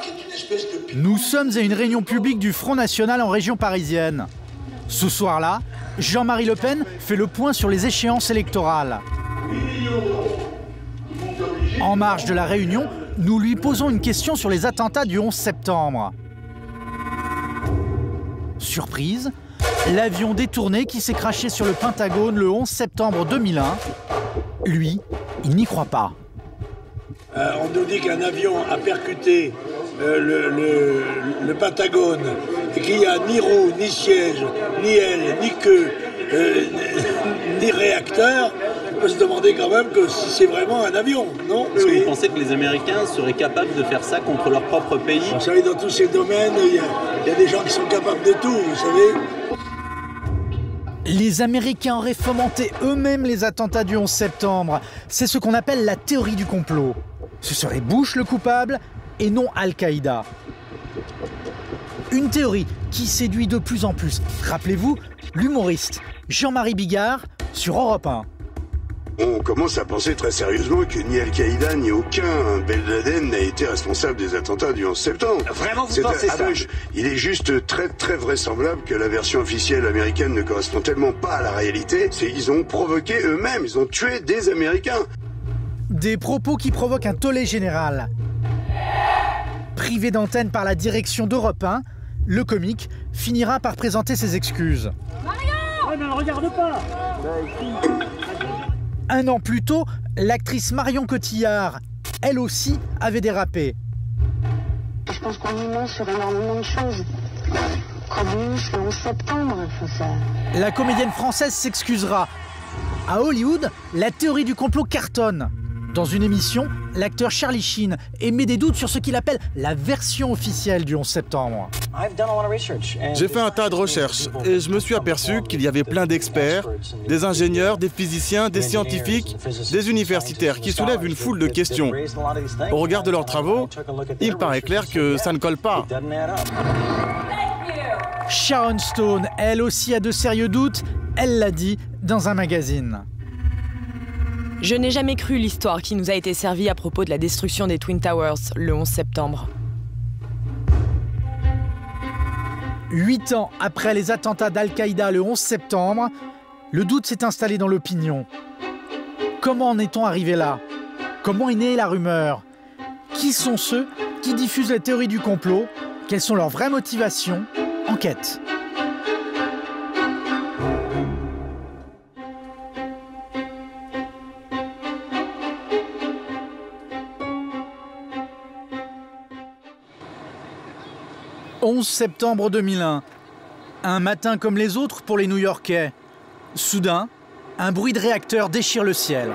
qui est une espèce de... Nous sommes à une réunion publique du Front National en région parisienne. Ce soir-là, Jean-Marie Le Pen fait le point sur les échéances électorales. En marge de la réunion, nous lui posons une question sur les attentats du 11 septembre. Surprise, l'avion détourné qui s'est crashé sur le Pentagone le 11 septembre 2001, lui, il n'y croit pas. On nous dit qu'un avion a percuté le Pentagone et qu'il n'y a ni roue, ni siège, ni aile, ni queue, ni réacteur. On peut se demander quand même que si c'est vraiment un avion, non? Est-ce que vous pensez que les Américains seraient capables de faire ça contre leur propre pays? Vous savez, dans tous ces domaines, il y a des gens qui sont capables de tout, vous savez. Les Américains auraient fomenté eux-mêmes les attentats du 11 septembre. C'est ce qu'on appelle la théorie du complot. Ce serait Bush le coupable et non Al-Qaïda. Une théorie qui séduit de plus en plus. Rappelez-vous, l'humoriste Jean-Marie Bigard sur Europe 1. On commence à penser très sérieusement que ni Al-Qaïda ni aucun Ben Laden n'a été responsable des attentats du 11 septembre. Vraiment, vous pensez ça? Il est juste très vraisemblable que la version officielle américaine ne correspond tellement pas à la réalité. Ils ont provoqué eux-mêmes, ils ont tué des Américains. Des propos qui provoquent un tollé général. Privé d'antenne par la direction d'Europe 1, le comique finira par présenter ses excuses. Marion! Ouais, mais regarde pas! Un an plus tôt, l'actrice Marion Cotillard, elle aussi, avait dérapé. Je pense qu'on y ment sur énormément de choses. Comme le 11 septembre, ça... La comédienne française s'excusera. À Hollywood, la théorie du complot cartonne. Dans une émission, l'acteur Charlie Sheen émet des doutes sur ce qu'il appelle la version officielle du 11 septembre. J'ai fait un tas de recherches et je me suis aperçu qu'il y avait plein d'experts, des ingénieurs, des physiciens, des scientifiques, des universitaires qui soulèvent une foule de questions. Au regard de leurs travaux, il paraît clair que ça ne colle pas. Sharon Stone, elle aussi, a de sérieux doutes. Elle l'a dit dans un magazine. Je n'ai jamais cru l'histoire qui nous a été servie à propos de la destruction des Twin Towers le 11 septembre. 8 ans après les attentats d'Al-Qaïda le 11 septembre, le doute s'est installé dans l'opinion. Comment en est-on arrivé là? Comment est née la rumeur? Qui sont ceux qui diffusent la théorie du complot? Quelles sont leurs vraies motivations? Enquête. « 11 septembre 2001. Un matin comme les autres pour les New-Yorkais. Soudain, un bruit de réacteur déchire le ciel.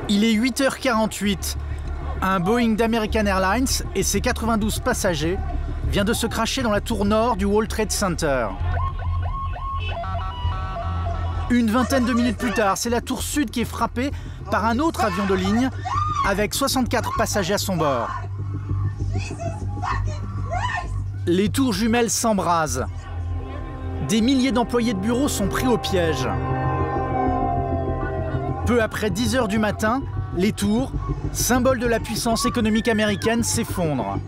Il est 8h48. Un Boeing d'American Airlines et ses 92 passagers vient de se crasher dans la tour nord du World Trade Center. Une vingtaine de minutes plus tard, c'est la tour sud qui est frappée par un autre avion de ligne avec 64 passagers à son bord. Les tours jumelles s'embrasent. Des milliers d'employés de bureaux sont pris au piège. Peu après 10 h du matin, les tours, symbole de la puissance économique américaine, s'effondrent.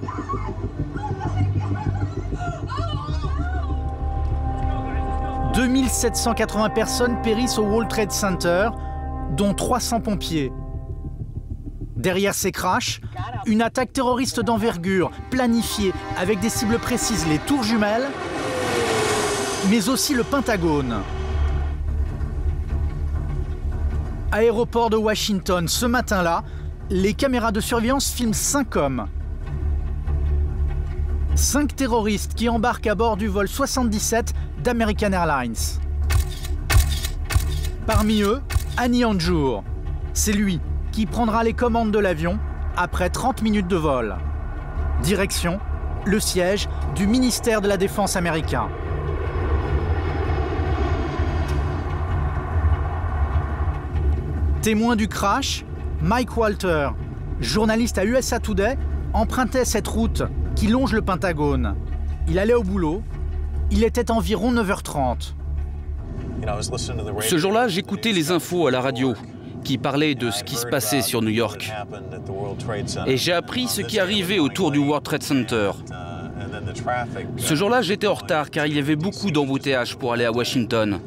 « 2780 personnes périssent au World Trade Center, dont 300 pompiers. Derrière ces crashs, une attaque terroriste d'envergure, planifiée avec des cibles précises, les tours jumelles, mais aussi le Pentagone. Aéroport de Washington, ce matin-là, les caméras de surveillance filment 5 hommes. 5 terroristes qui embarquent à bord du vol 77 d'American Airlines. Parmi eux, Hani Hanjour. C'est lui qui prendra les commandes de l'avion après 30 minutes de vol. Direction, le siège du ministère de la Défense américain. Témoin du crash, Mike Walter, journaliste à USA Today, empruntait cette route qui longe le Pentagone. Il allait au boulot, Il était environ 9h30. Ce jour-là, j'écoutais les infos à la radio qui parlaient de ce qui se passait sur New York. Et j'ai appris ce qui arrivait autour du World Trade Center. Ce jour-là, j'étais en retard car il y avait beaucoup d'embouteillages pour aller à Washington.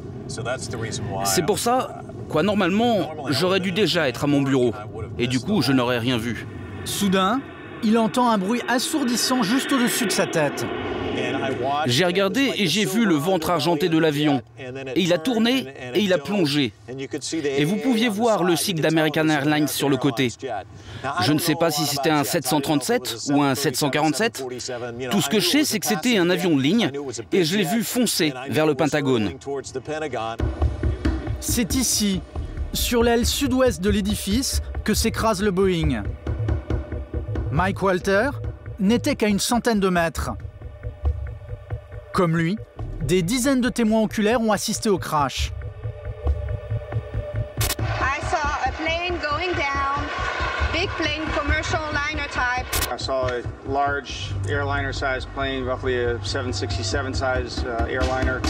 C'est pour ça, normalement, j'aurais dû déjà être à mon bureau. Et du coup, je n'aurais rien vu. Soudain, il entend un bruit assourdissant juste au-dessus de sa tête. J'ai regardé et j'ai vu le ventre argenté de l'avion. Et il a tourné et il a plongé. Et vous pouviez voir le sigle d'American Airlines sur le côté. Je ne sais pas si c'était un 737 ou un 747. Tout ce que je sais, c'est que c'était un avion de ligne et je l'ai vu foncer vers le Pentagone. C'est ici, sur l'aile sud-ouest de l'édifice, que s'écrase le Boeing. Mike Walter n'était qu'à une centaine de mètres. Comme lui, des dizaines de témoins oculaires ont assisté au crash. I saw a plane going down, big plane, commercial liner type. I saw a large airliner-sized plane, roughly a 767-sized airliner.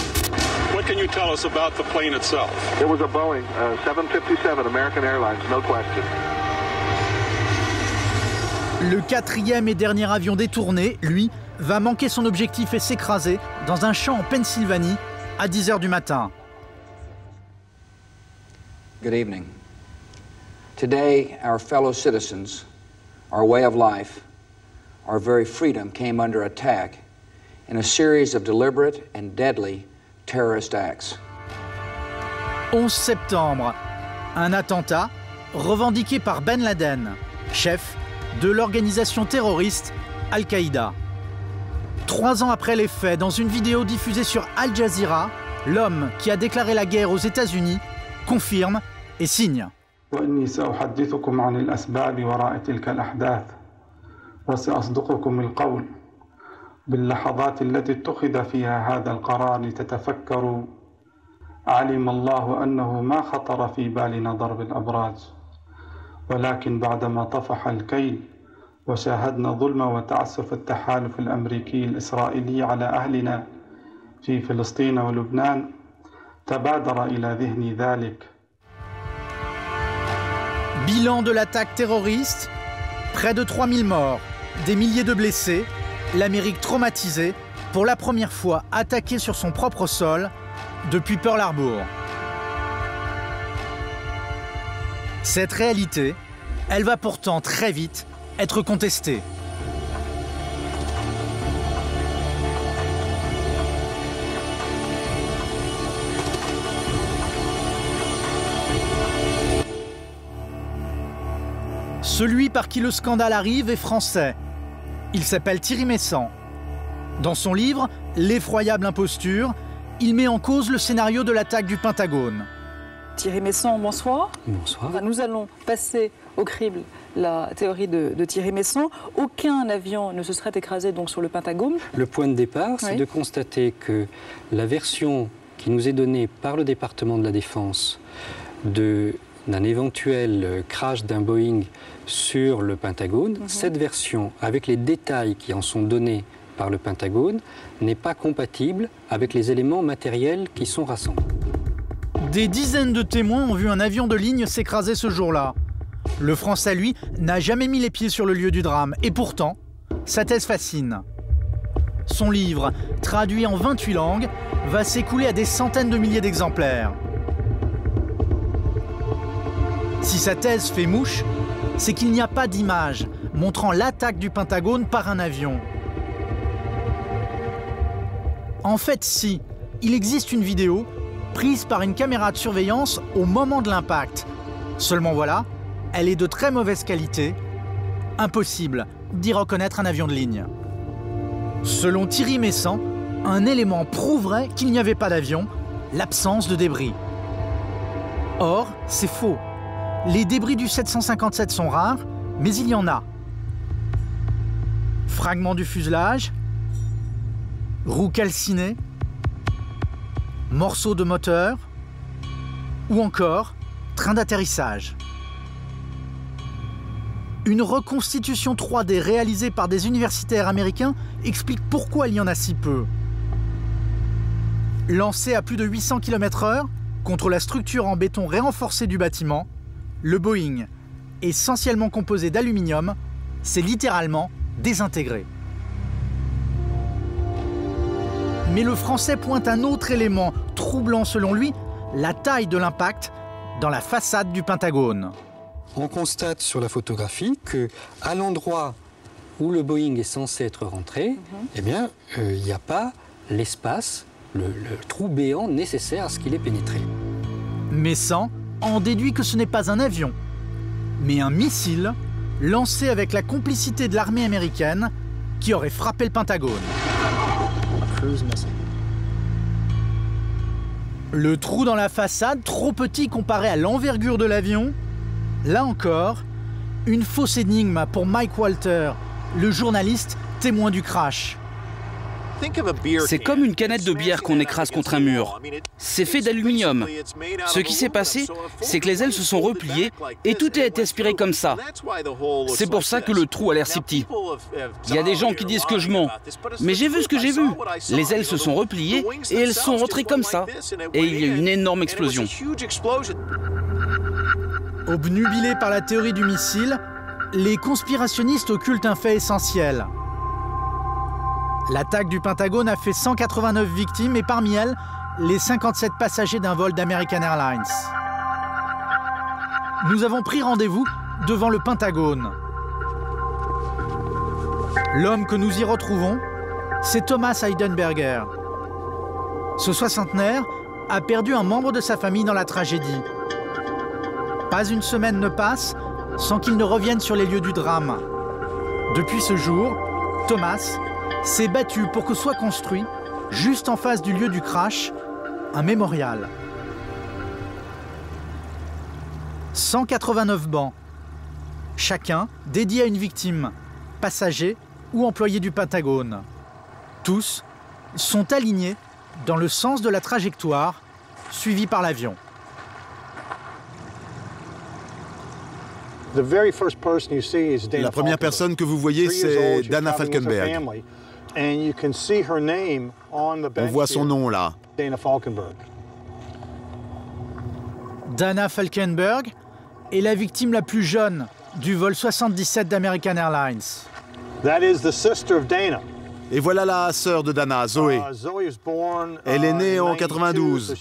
What can you tell us about the plane itself? It was a Boeing 757, American Airlines, no question. Le quatrième et dernier avion détourné, lui, va manquer son objectif et s'écraser dans un champ en Pennsylvanie à 10h du matin. Good evening. Today, our fellow citizens, our way of life, our very freedom came under attack in a series of deliberate and deadly terrorist acts. 11 septembre, un attentat revendiqué par Ben Laden, chef de l'organisation terroriste Al-Qaïda. 3 ans après les faits, dans une vidéo diffusée sur Al Jazeera, l'homme qui a déclaré la guerre aux États-Unis confirme et signe. وإني سأحدثكم عن الأسباب وراء تلك الأحداث وسأصدقكم القول باللحظات التي اتخذ فيها هذا القرار لتتفكروا علم الله أنه ما خطر في بالنا ضرب الأبراج ولكن بعدما طفح الكيل وشاهدنا ظلم وتعسف التحالف الأمريكي الإسرائيلي على أهلنا في فلسطين ولبنان تبادر إلى ذهني ذلك. Bilan de l'attaque terroriste, près de 3000 morts, des milliers de blessés, l'Amérique traumatisée, pour la première fois attaquée sur son propre sol depuis Pearl Harbor. Cette réalité, elle va pourtant très vite être contestée. Celui par qui le scandale arrive est français. Il s'appelle Thierry Meyssan. Dans son livre « L'effroyable imposture », il met en cause le scénario de l'attaque du Pentagone. Thierry Meyssan, bonsoir. Bonsoir. Nous allons passer au crible la théorie de Thierry Meyssan. Aucun avion ne se serait écrasé donc sur le Pentagone. Le point de départ, c'est de constater que la version qui nous est donnée par le département de la Défense d'un éventuel crash d'un Boeing sur le Pentagone, cette version, avec les détails qui en sont donnés par le Pentagone, n'est pas compatible avec les éléments matériels qui sont rassemblés. Des dizaines de témoins ont vu un avion de ligne s'écraser ce jour-là. Le Français, lui, n'a jamais mis les pieds sur le lieu du drame. Et pourtant, sa thèse fascine. Son livre, traduit en 28 langues, va s'écouler à des centaines de milliers d'exemplaires. Si sa thèse fait mouche, c'est qu'il n'y a pas d'image montrant l'attaque du Pentagone par un avion. En fait, si, il existe une vidéo prise par une caméra de surveillance au moment de l'impact. Seulement voilà, elle est de très mauvaise qualité. Impossible d'y reconnaître un avion de ligne. Selon Thierry Meyssan, un élément prouverait qu'il n'y avait pas d'avion, l'absence de débris. Or, c'est faux. Les débris du 757 sont rares, mais il y en a. Fragments du fuselage, roues calcinées, morceaux de moteur ou encore train d'atterrissage. Une reconstitution 3D réalisée par des universitaires américains explique pourquoi il y en a si peu. Lancé à plus de 800 km/h contre la structure en béton réenforcée du bâtiment, le Boeing, essentiellement composé d'aluminium, s'est littéralement désintégré. Mais le Français pointe un autre élément troublant selon lui, la taille de l'impact dans la façade du Pentagone. On constate sur la photographie qu'à l'endroit où le Boeing est censé être rentré, eh bien, il n'y a pas l'espace, le trou béant nécessaire à ce qu'il ait pénétré. Messan en déduit que ce n'est pas un avion, mais un missile lancé avec la complicité de l'armée américaine qui aurait frappé le Pentagone. Le trou dans la façade, trop petit comparé à l'envergure de l'avion. Là encore, une fausse énigme pour Mike Walter, le journaliste témoin du crash. C'est comme une canette de bière qu'on écrase contre un mur. C'est fait d'aluminium. Ce qui s'est passé, c'est que les ailes se sont repliées et tout a été aspiré comme ça. C'est pour ça que le trou a l'air si petit. Il y a des gens qui disent que je mens. Mais j'ai vu ce que j'ai vu. Les ailes se sont repliées et elles sont rentrées comme ça. Et il y a eu une énorme explosion. Obnubilés par la théorie du missile, les conspirationnistes occultent un fait essentiel. L'attaque du Pentagone a fait 189 victimes et parmi elles, les 57 passagers d'un vol d'American Airlines. Nous avons pris rendez-vous devant le Pentagone. L'homme que nous y retrouvons, c'est Thomas Heidenberger. Ce soixantenaire a perdu un membre de sa famille dans la tragédie. Pas une semaine ne passe sans qu'il ne revienne sur les lieux du drame. Depuis ce jour, Thomas s'est battu pour que soit construit, juste en face du lieu du crash, un mémorial. 189 bancs, chacun dédié à une victime, passager ou employé du Pentagone. Tous sont alignés dans le sens de la trajectoire suivie par l'avion. La première personne que vous voyez, c'est Dana Falkenberg. On voit son nom là. Dana Falkenberg est la victime la plus jeune du vol 77 d'American Airlines. Et voilà la sœur de Dana, Zoé. Elle est née en 92.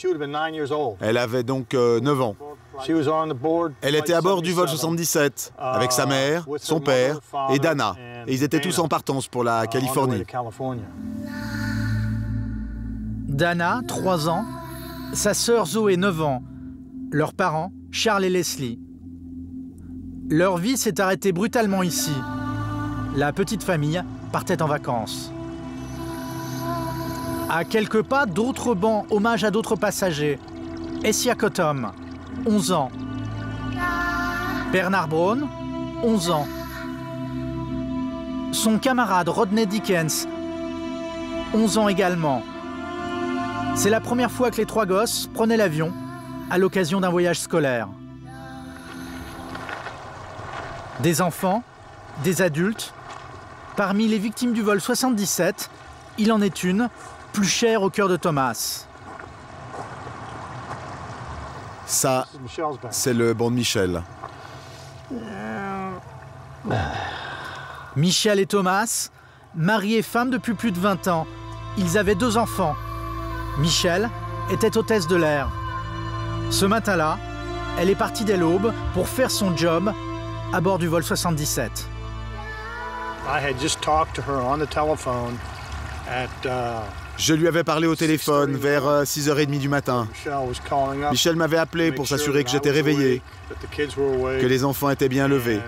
Elle avait donc 9 ans. Elle était à bord du vol 77 avec sa mère, son père et Dana. Et ils étaient tous en partance pour la Californie. Dana, 3 ans, sa sœur Zoé, 9 ans, leurs parents, Charles et Leslie. Leur vie s'est arrêtée brutalement ici. La petite famille partait en vacances. À quelques pas, d'autres bancs, hommage à d'autres passagers. Essia Cottom, 11 ans. Bernard Braun, 11 ans. Son camarade Rodney Dickens, 11 ans également. C'est la première fois que les 3 gosses prenaient l'avion à l'occasion d'un voyage scolaire. Des enfants, des adultes. Parmi les victimes du vol 77, il en est une, plus chère au cœur de Thomas. Ça, c'est le banc de Michel. Michel et Thomas, mariés et femmes depuis plus de 20 ans. Ils avaient 2 enfants. Michel était hôtesse de l'air. Ce matin-là, elle est partie dès l'aube pour faire son job à bord du vol 77. Je lui avais parlé au téléphone vers 6h30 du matin. Michel m'avait appelé pour s'assurer que j'étais réveillé, que les enfants étaient bien levés.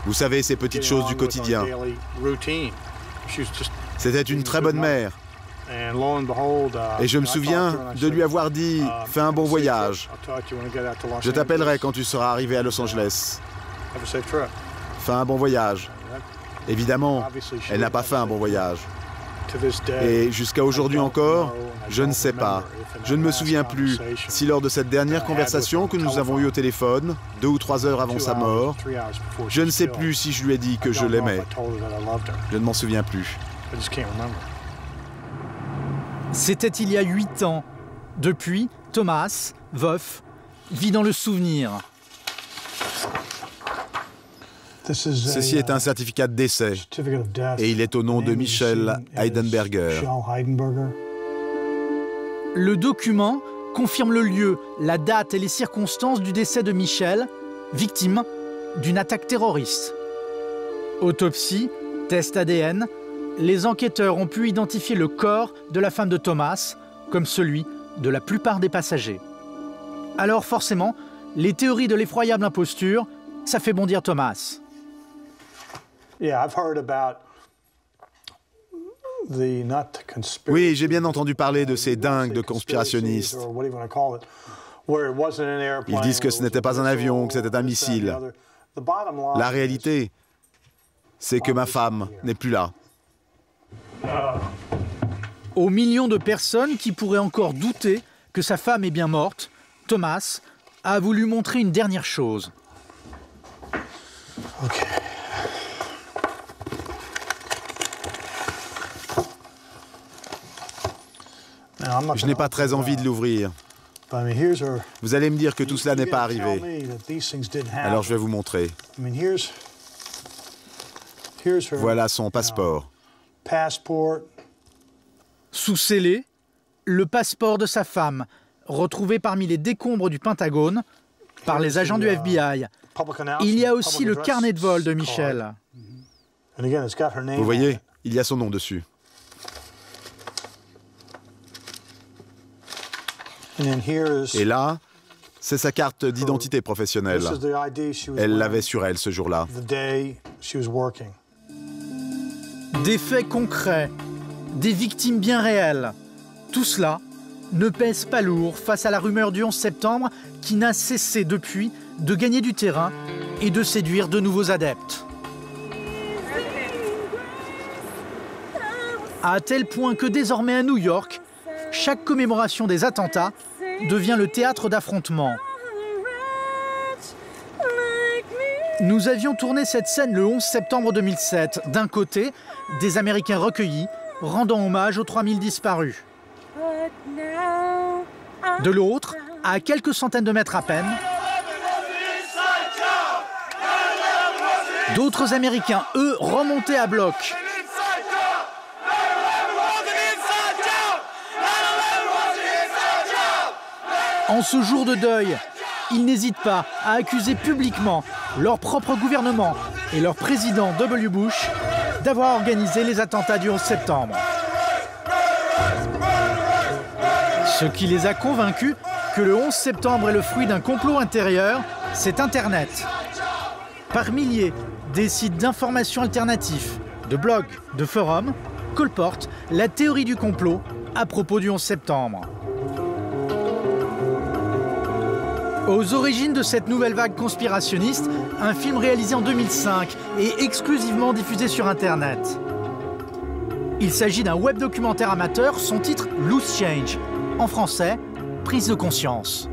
Vous savez, ces petites choses du quotidien. C'était une très bonne mère. Et je me souviens de lui avoir dit « Fais un bon voyage. Je t'appellerai quand tu seras arrivé à Los Angeles. Fais un bon voyage. » Évidemment, elle n'a pas fait un bon voyage. Et jusqu'à aujourd'hui encore, je ne sais pas. Je ne me souviens plus si lors de cette dernière conversation que nous avons eue au téléphone, 2 ou 3 heures avant sa mort, je ne sais plus si je lui ai dit que je l'aimais. Je ne m'en souviens plus. C'était il y a 8 ans. Depuis, Thomas, veuf, vit dans le souvenir. Ceci est un certificat de décès et il est au nom de Michel Heidenberger. Le document confirme le lieu, la date et les circonstances du décès de Michel, victime d'une attaque terroriste. Autopsie, test ADN, les enquêteurs ont pu identifier le corps de la femme de Thomas comme celui de la plupart des passagers. Alors forcément, les théories de l'effroyable imposture, ça fait bondir Thomas. Oui, j'ai bien entendu parler de ces dingues de conspirationnistes. Ils disent que ce n'était pas un avion, que c'était un missile. La réalité, c'est que ma femme n'est plus là. Aux millions de personnes qui pourraient encore douter que sa femme est bien morte, Thomas a voulu montrer une dernière chose. Je n'ai pas très envie de l'ouvrir. Vous allez me dire que tout cela n'est pas arrivé. Alors je vais vous montrer. Voilà son passeport. Sous scellé, le passeport de sa femme, retrouvé parmi les décombres du Pentagone par les agents du FBI. Il y a aussi le carnet de vol de Michel. Vous voyez, il y a son nom dessus. Et là, c'est sa carte d'identité professionnelle. Elle l'avait sur elle ce jour-là. Des faits concrets, des victimes bien réelles. Tout cela ne pèse pas lourd face à la rumeur du 11 septembre qui n'a cessé depuis de gagner du terrain et de séduire de nouveaux adeptes. À tel point que désormais à New York, chaque commémoration des attentats devient le théâtre d'affrontements. Nous avions tourné cette scène le 11 septembre 2007. D'un côté, des Américains recueillis, rendant hommage aux 3000 disparus. De l'autre, à quelques centaines de mètres à peine, d'autres Américains, eux, remontés à bloc. En ce jour de deuil, ils n'hésitent pas à accuser publiquement leur propre gouvernement et leur président W. Bush d'avoir organisé les attentats du 11 septembre. Ce qui les a convaincus que le 11 septembre est le fruit d'un complot intérieur, c'est Internet. Par milliers, des sites d'information alternatifs, de blogs, de forums, colportent la théorie du complot à propos du 11 septembre. Aux origines de cette nouvelle vague conspirationniste, un film réalisé en 2005 et exclusivement diffusé sur Internet. Il s'agit d'un web documentaire amateur, son titre Loose Change. En français, Prise de conscience.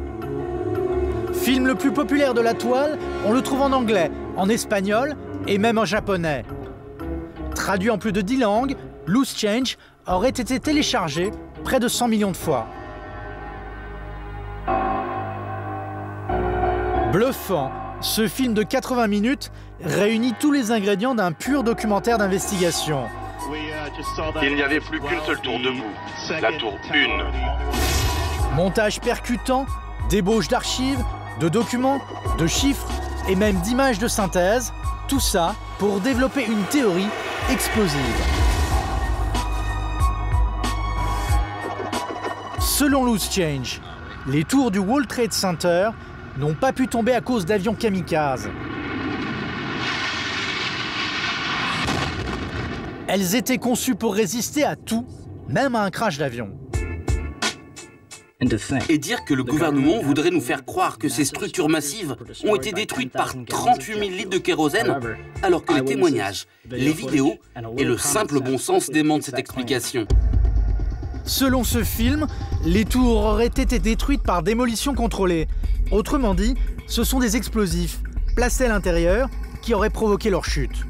Film le plus populaire de la toile, on le trouve en anglais, en espagnol et même en japonais. Traduit en plus de 10 langues, Loose Change aurait été téléchargé près de 100 millions de fois. Bluffant, ce film de 80 minutes réunit tous les ingrédients d'un pur documentaire d'investigation. Il n'y avait plus qu'une seule tour debout, la tour 1. Montage percutant, débauche d'archives, de documents, de chiffres et même d'images de synthèse, tout ça pour développer une théorie explosive. Selon Loose Change, les tours du World Trade Center n'ont pas pu tomber à cause d'avions kamikazes. Elles étaient conçues pour résister à tout, même à un crash d'avion. Et dire que le gouvernement voudrait nous faire croire que ces structures massives ont été détruites par 38 000 litres de kérosène, alors que les témoignages, les vidéos et le simple bon sens démentent cette explication. Selon ce film, les tours auraient été détruites par démolition contrôlée. Autrement dit, ce sont des explosifs placés à l'intérieur qui auraient provoqué leur chute.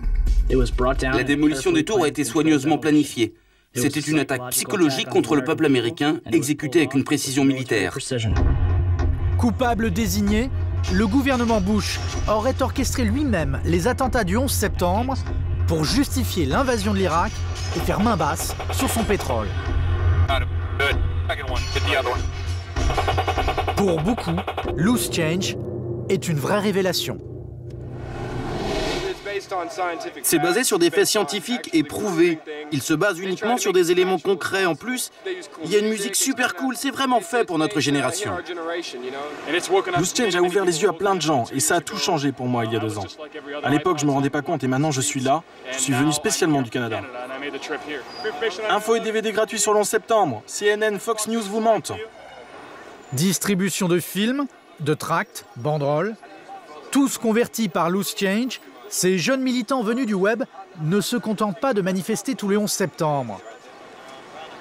La démolition des tours a été soigneusement planifiée. C'était une attaque psychologique contre le peuple américain, exécutée avec une précision militaire. Coupable désigné, le gouvernement Bush aurait orchestré lui-même les attentats du 11 septembre pour justifier l'invasion de l'Irak et faire main basse sur son pétrole. Pour beaucoup, Loose Change est une vraie révélation. C'est basé sur des faits scientifiques et prouvés. Il se base uniquement sur des éléments concrets. En plus, il y a une musique super cool. C'est vraiment fait pour notre génération. Loose Change a ouvert les yeux à plein de gens et ça a tout changé pour moi il y a 2 ans. À l'époque, je me rendais pas compte et maintenant je suis là. Je suis venu spécialement du Canada. Info et DVD gratuits sur le 11 septembre. CNN, Fox News vous mentent. Distribution de films, de tracts, banderoles, tous convertis par Loose Change. Ces jeunes militants venus du web ne se contentent pas de manifester tous les 11 septembre.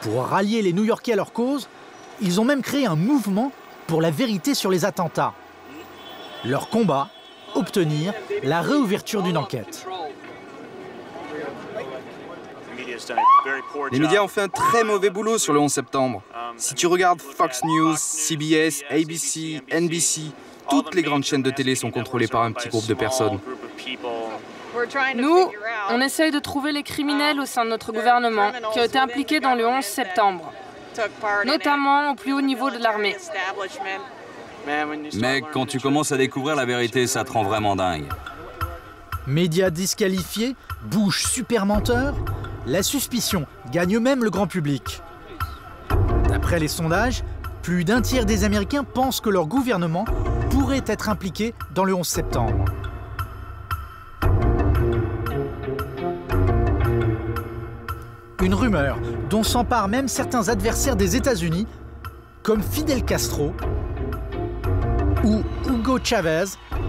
Pour rallier les New-Yorkais à leur cause, ils ont même créé un mouvement pour la vérité sur les attentats. Leur combat, obtenir la réouverture d'une enquête. Les médias ont fait un très mauvais boulot sur le 11 septembre. Si tu regardes Fox News, CBS, ABC, NBC, toutes les grandes chaînes de télé sont contrôlées par un petit groupe de personnes. Nous, on essaye de trouver les criminels au sein de notre gouvernement qui ont été impliqués dans le 11 septembre, notamment au plus haut niveau de l'armée. Mec, quand tu commences à découvrir la vérité, ça te rend vraiment dingue. Médias disqualifiés, Bush super menteur, la suspicion gagne même le grand public. D'après les sondages, plus d'un tiers des Américains pensent que leur gouvernement pourrait être impliqué dans le 11 septembre. Une rumeur dont s'emparent même certains adversaires des États-Unis, comme Fidel Castro ou Hugo Chavez,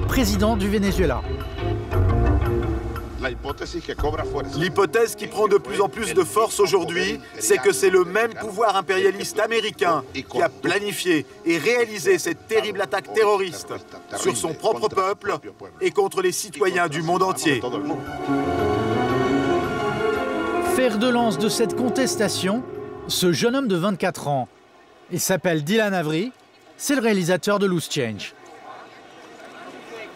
président du Venezuela. L'hypothèse qui prend de plus en plus de force aujourd'hui, c'est que c'est le même pouvoir impérialiste américain qui a planifié et réalisé cette terrible attaque terroriste sur son propre peuple et contre les citoyens du monde entier. Fer de lance de cette contestation, ce jeune homme de 24 ans. Il s'appelle Dylan Avery, c'est le réalisateur de Loose Change.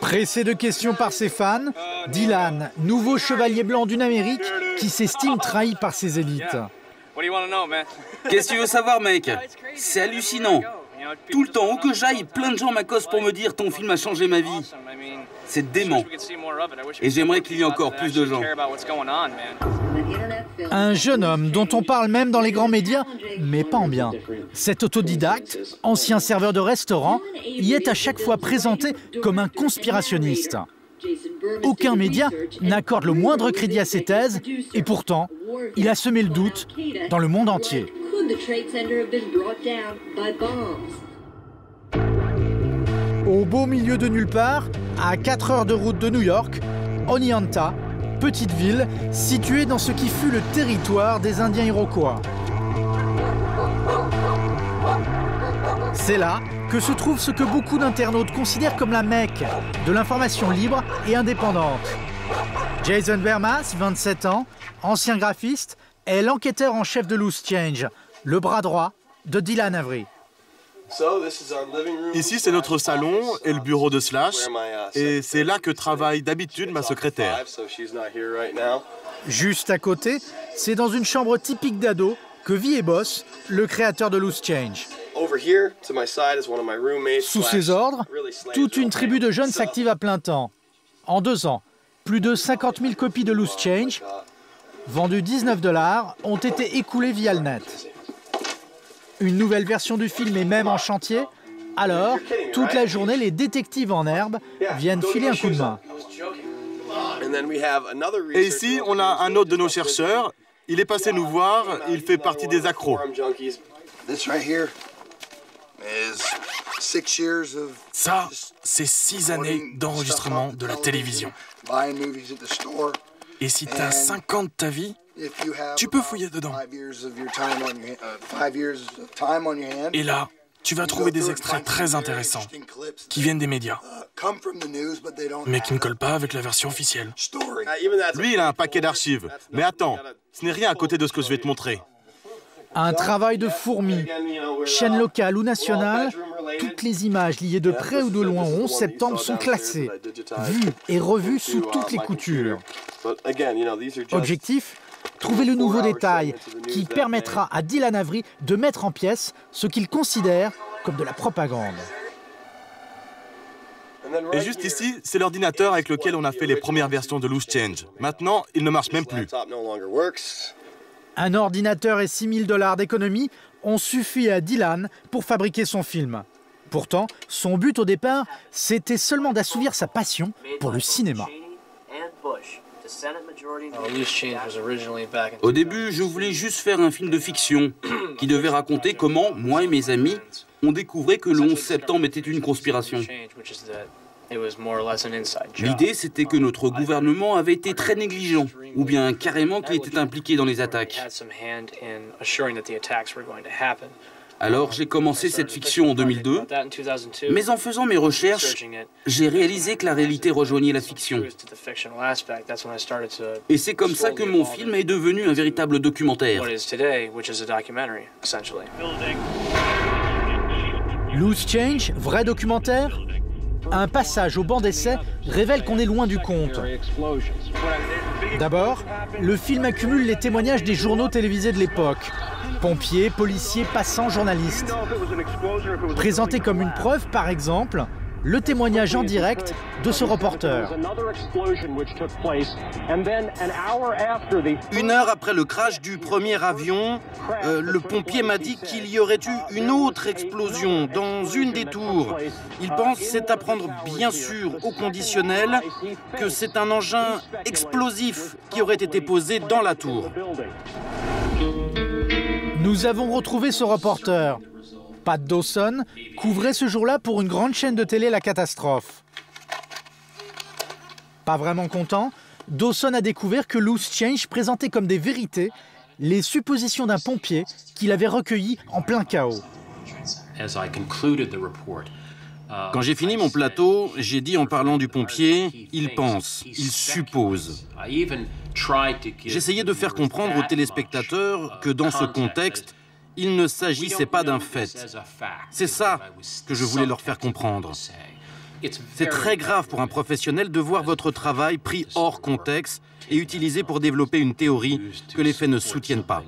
Pressé de questions par ses fans, Dylan, nouveau chevalier blanc d'une Amérique qui s'estime trahi par ses élites. Qu'est-ce que tu veux savoir, mec? C'est hallucinant. Tout le temps, où que j'aille, plein de gens m'accostent pour me dire « ton film a changé ma vie ». C'est dément. Et j'aimerais qu'il y ait encore plus de gens. Un jeune homme dont on parle même dans les grands médias, mais pas en bien. Cet autodidacte, ancien serveur de restaurant, y est à chaque fois présenté comme un conspirationniste. Aucun média n'accorde le moindre crédit à ses thèses, et pourtant, il a semé le doute dans le monde entier. Au beau milieu de nulle part, à 4 heures de route de New York, Oneonta, petite ville située dans ce qui fut le territoire des Indiens Iroquois. C'est là que se trouve ce que beaucoup d'internautes considèrent comme la Mecque de l'information libre et indépendante. Jason Bermas, 27 ans, ancien graphiste, est l'enquêteur en chef de Loose Change, le bras droit de Dylan Avery. Ici, c'est notre salon et le bureau de Slash, et c'est là que travaille d'habitude ma secrétaire. Juste à côté, c'est dans une chambre typique d'ado que vit et bosse le créateur de Loose Change. Sous ses ordres, toute une tribu de jeunes s'active à plein temps. En 2 ans, plus de 50 000 copies de Loose Change, vendues $19, ont été écoulées via le net. Une nouvelle version du film est même en chantier, alors toute la journée les détectives en herbe viennent filer un coup de main. Et ici, on a un autre de nos chercheurs. Il est passé nous voir, il fait partie des accros. Ça, c'est 6 années d'enregistrement de la télévision. Et si t'as 5 ans de ta vie, tu peux fouiller dedans. Et là, tu vas trouver des extraits très intéressants qui viennent des médias, mais qui ne collent pas avec la version officielle. Lui, il a un paquet d'archives. Mais attends, ce n'est rien à côté de ce que je vais te montrer. Un travail de fourmi. Chaîne locale ou nationale, toutes les images liées de près ou de loin au 11 septembre sont classées, vues et revues sous toutes les coutures. Objectif ? Trouver le nouveau détail qui permettra à Dylan Avery de mettre en pièces ce qu'il considère comme de la propagande. Et juste ici, c'est l'ordinateur avec lequel on a fait les premières versions de Loose Change. Maintenant, il ne marche même plus. Un ordinateur et $6 000 d'économie ont suffi à Dylan pour fabriquer son film. Pourtant, son but au départ, c'était seulement d'assouvir sa passion pour le cinéma. Au début, je voulais juste faire un film de fiction qui devait raconter comment, moi et mes amis, on découvrait que le 11 septembre était une conspiration. L'idée, c'était que notre gouvernement avait été très négligent, ou bien carrément qu'il était impliqué dans les attaques. Alors j'ai commencé cette fiction en 2002, mais en faisant mes recherches, j'ai réalisé que la réalité rejoignait la fiction. Et c'est comme ça que mon film est devenu un véritable documentaire. Loose Change, vrai documentaire ? Un passage au banc d'essai révèle qu'on est loin du compte. D'abord, le film accumule les témoignages des journaux télévisés de l'époque. Pompiers, policiers, passants, journalistes. Présenté comme une preuve, par exemple, le témoignage en direct de ce reporter. 1 heure après le crash du premier avion, le pompier m'a dit qu'il y aurait eu une autre explosion dans une des tours. Il pense, c'est à prendre bien sûr au conditionnel, que c'est un engin explosif qui aurait été posé dans la tour. Nous avons retrouvé ce reporter. Pat Dawson couvrait ce jour-là pour une grande chaîne de télé la catastrophe. Pas vraiment content, Dawson a découvert que Loose Change présentait comme des vérités les suppositions d'un pompier qu'il avait recueillies en plein chaos. Quand j'ai fini mon plateau, j'ai dit en parlant du pompier, il pense, il suppose. J'essayais de faire comprendre aux téléspectateurs que dans ce contexte, il ne s'agissait pas d'un fait. C'est ça que je voulais leur faire comprendre. C'est très grave pour un professionnel de voir votre travail pris hors contexte et utilisé pour développer une théorie que les faits ne soutiennent pas.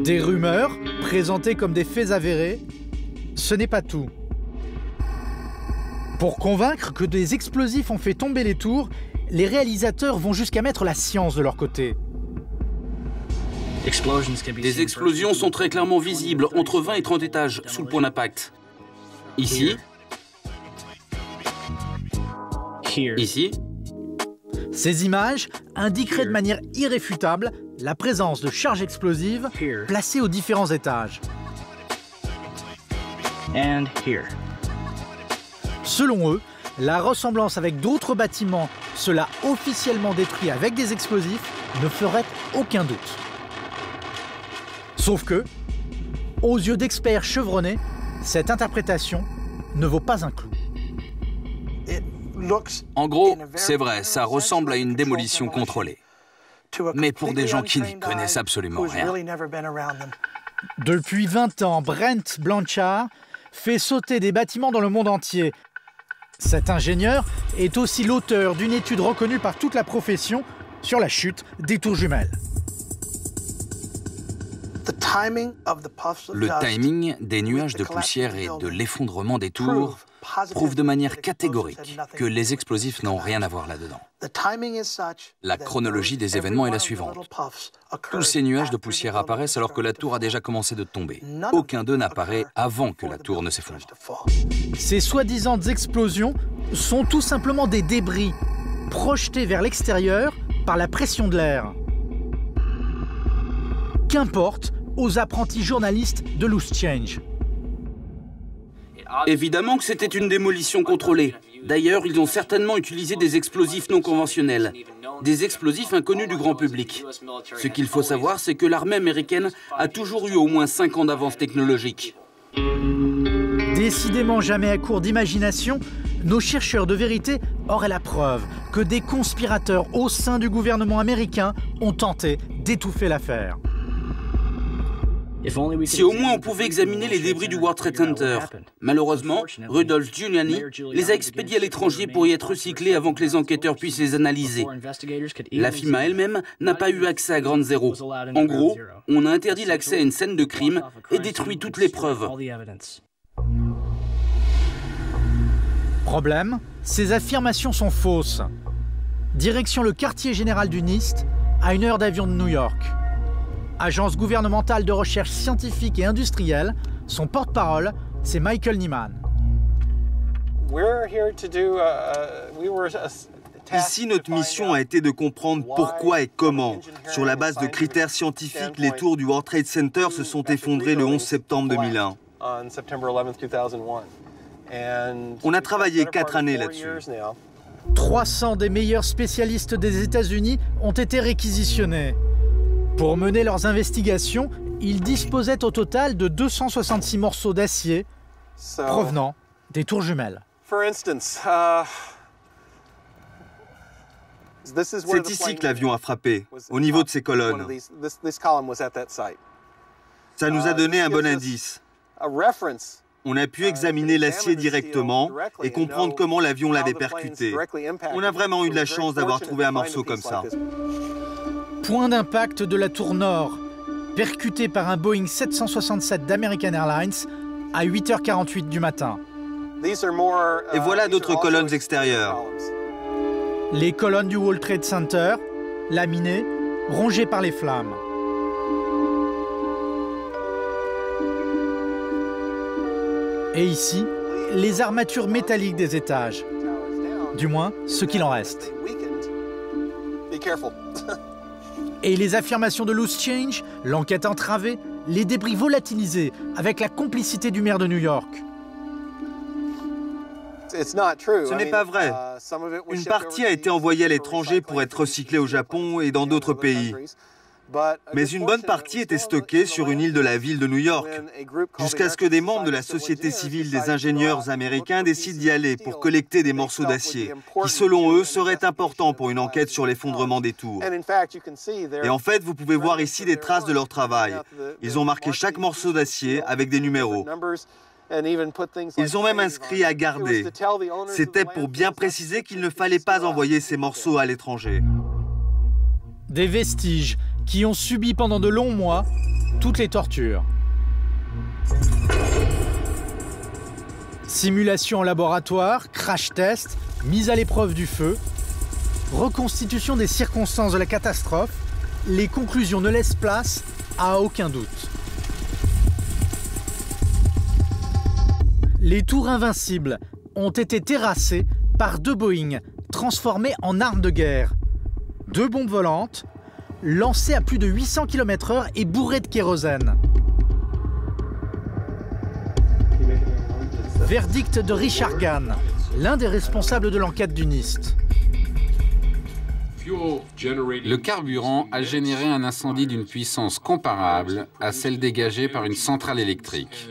Des rumeurs, présentées comme des faits avérés, ce n'est pas tout. Pour convaincre que des explosifs ont fait tomber les tours, les réalisateurs vont jusqu'à mettre la science de leur côté. Les explosions sont très clairement visibles, entre 20 et 30 étages, sous le point d'impact. Ici. Ici. Ces images indiqueraient de manière irréfutable la présence de charges explosives placées aux différents étages. Selon eux, la ressemblance avec d'autres bâtiments, ceux-là officiellement détruits avec des explosifs, ne ferait aucun doute. Sauf que, aux yeux d'experts chevronnés, cette interprétation ne vaut pas un clou. En gros, c'est vrai, ça ressemble à une démolition contrôlée. Mais pour des gens qui n'y connaissent absolument rien. Depuis 20 ans, Brent Blanchard fait sauter des bâtiments dans le monde entier. Cet ingénieur est aussi l'auteur d'une étude reconnue par toute la profession sur la chute des tours jumelles. Le timing des nuages de poussière et de l'effondrement des tours prouve de manière catégorique que les explosifs n'ont rien à voir là-dedans. La chronologie des événements est la suivante. Tous ces nuages de poussière apparaissent alors que la tour a déjà commencé de tomber. Aucun d'eux n'apparaît avant que la tour ne s'effondre. Ces soi-disant explosions sont tout simplement des débris projetés vers l'extérieur par la pression de l'air. Qu'importe aux apprentis journalistes de Loose Change. Évidemment que c'était une démolition contrôlée. D'ailleurs, ils ont certainement utilisé des explosifs non conventionnels, des explosifs inconnus du grand public. Ce qu'il faut savoir, c'est que l'armée américaine a toujours eu au moins 5 ans d'avance technologique. Décidément jamais à court d'imagination, nos chercheurs de vérité aurait la preuve que des conspirateurs au sein du gouvernement américain ont tenté d'étouffer l'affaire. Si au moins on pouvait examiner les débris du World Trade Center. Malheureusement, Rudolph Giuliani les a expédiés à l'étranger pour y être recyclés avant que les enquêteurs puissent les analyser. La FIMA elle-même n'a pas eu accès à Ground Zero. En gros, on a interdit l'accès à une scène de crime et détruit toutes les preuves. Problème, ces affirmations sont fausses. Direction le quartier général du NIST, à 1 heure d'avion de New York. Agence gouvernementale de recherche scientifique et industrielle, son porte-parole, c'est Michael Nyman. Ici, notre mission a été de comprendre pourquoi et comment. Sur la base de critères scientifiques, les tours du World Trade Center se sont effondrées le 11 septembre 2001. On a travaillé 4 années là-dessus. 300 des meilleurs spécialistes des États-Unis ont été réquisitionnés. Pour mener leurs investigations, ils disposaient au total de 266 morceaux d'acier provenant des tours jumelles. C'est ici que l'avion a frappé, au niveau de ces colonnes. Ça nous a donné un bon indice. On a pu examiner l'acier directement et comprendre comment l'avion l'avait percuté. On a vraiment eu de la chance d'avoir trouvé un morceau comme ça. Point d'impact de la tour nord, percuté par un Boeing 767 d'American Airlines à 8h48 du matin. Et voilà d'autres colonnes extérieures. Les colonnes du World Trade Center, laminées, rongées par les flammes. Et ici, les armatures métalliques des étages. Du moins, ce qu'il en reste. Et les affirmations de Loose Change, l'enquête entravée, les débris volatilisés avec la complicité du maire de New York. Ce n'est pas vrai. Une partie a été envoyée à l'étranger pour être recyclée au Japon et dans d'autres pays. Mais une bonne partie était stockée sur une île de la ville de New York, jusqu'à ce que des membres de la société civile des ingénieurs américains décident d'y aller pour collecter des morceaux d'acier, qui selon eux seraient importants pour une enquête sur l'effondrement des tours. Et en fait, vous pouvez voir ici des traces de leur travail. Ils ont marqué chaque morceau d'acier avec des numéros. Ils ont même inscrit à garder. C'était pour bien préciser qu'il ne fallait pas envoyer ces morceaux à l'étranger. Des vestiges qui ont subi pendant de longs mois toutes les tortures. Simulation en laboratoire, crash test, mise à l'épreuve du feu, reconstitution des circonstances de la catastrophe, les conclusions ne laissent place à aucun doute. Les tours invincibles ont été terrassées par 2 Boeing transformés en armes de guerre. 2 bombes volantes, lancées à plus de 800 km/h et bourrées de kérosène. Verdict de Richard Gann, l'un des responsables de l'enquête du NIST. Le carburant a généré un incendie d'une puissance comparable à celle dégagée par une centrale électrique.